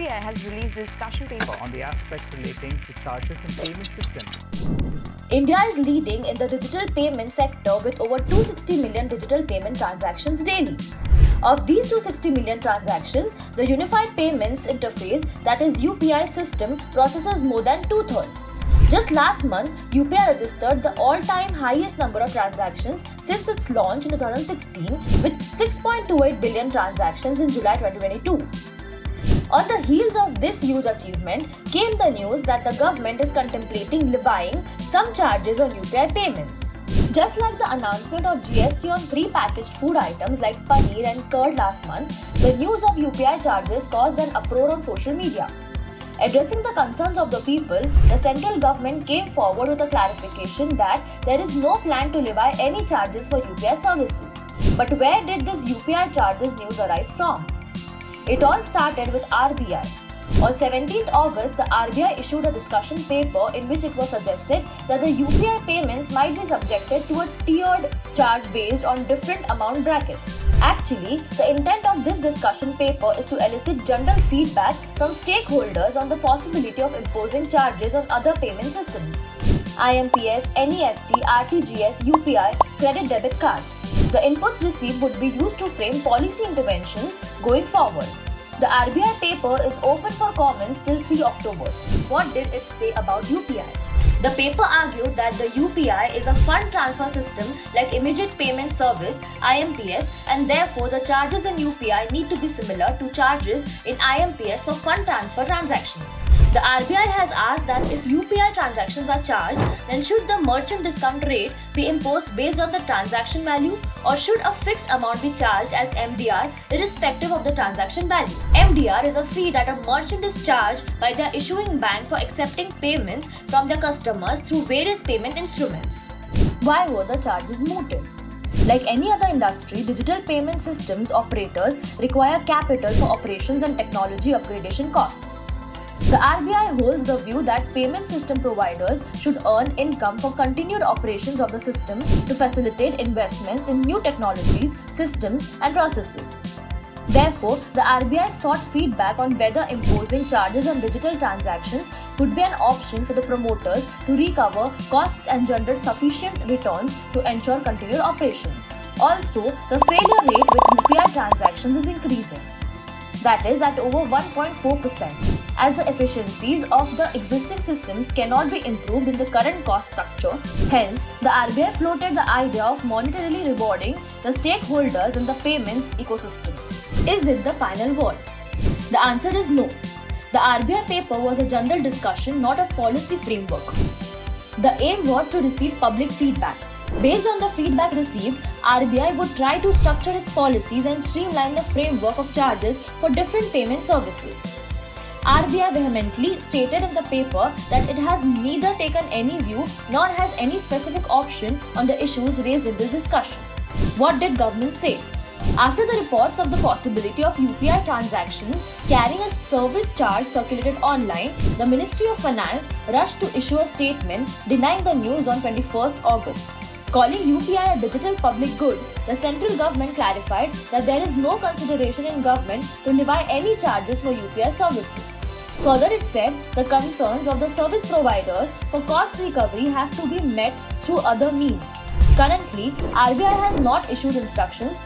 RBI has released a discussion paper on the aspects relating to charges and payment systems. India is leading in the digital payment sector with over 260 million digital payment transactions daily. Of these 260 million transactions, the Unified Payments Interface, that is UPI system, processes more than two-thirds. Just last month, UPI registered the all-time highest number of transactions since its launch in 2016 with 6.28 billion transactions in July 2022. On the heels of this huge achievement came the news that the government is contemplating levying some charges on UPI payments. Just like the announcement of GST on pre-packaged food items like paneer and curd last month, the news of UPI charges caused an uproar on social media. Addressing the concerns of the people, the central government came forward with a clarification that there is no plan to levy any charges for UPI services. But where did this UPI charges news arise from? It all started with RBI. On 17th August, the RBI issued a discussion paper in which it was suggested that the UPI payments might be subjected to a tiered charge based on different amount brackets. Actually, the intent of this discussion paper is to elicit general feedback from stakeholders on the possibility of imposing charges on other payment systems: IMPS, NEFT, RTGS, UPI, credit debit cards. The inputs received would be used to frame policy interventions going forward. The RBI paper is open for comments till 3 October. What did it say about UPI? The paper argued that the UPI is a fund transfer system like immediate payment service (IMPS), and therefore the charges in UPI need to be similar to charges in IMPS for fund transfer transactions. The RBI has asked that if UPI transactions are charged, then should the merchant discount rate be imposed based on the transaction value, or should a fixed amount be charged as MDR irrespective of the transaction value? MDR is a fee that a merchant is charged by their issuing bank for accepting payments from their customers through various payment instruments. Why were the charges mooted? Like any other industry, digital payment systems operators require capital for operations and technology upgradation costs. The RBI holds the view that payment system providers should earn income for continued operations of the system to facilitate investments in new technologies, systems, and processes. Therefore, the RBI sought feedback on whether imposing charges on digital transactions could be an option for the promoters to recover costs and generate sufficient returns to ensure continued operations. Also, the failure rate with UPI transactions is increasing. That is at over 1.4%. As the efficiencies of the existing systems cannot be improved in the current cost structure, hence the RBI floated the idea of monetarily rewarding the stakeholders in the payments ecosystem. Is it the final word? The answer is no. The RBI paper was a general discussion, not a policy framework. The aim was to receive public feedback. Based on the feedback received, RBI would try to structure its policies and streamline the framework of charges for different payment services. RBI vehemently stated in the paper that it has neither taken any view nor has any specific option on the issues raised in this discussion. What did government say? After the reports of the possibility of UPI transactions carrying a service charge circulated online, the Ministry of Finance rushed to issue a statement denying the news on 21st August. Calling UPI a digital public good, the central government clarified that there is no consideration in government to levy any charges for UPI services. Further, it said the concerns of the service providers for cost recovery have to be met through other means. Currently, RBI has not issued instructions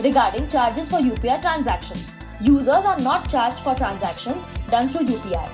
regarding charges for UPI transactions. Users are not charged for transactions done through UPI.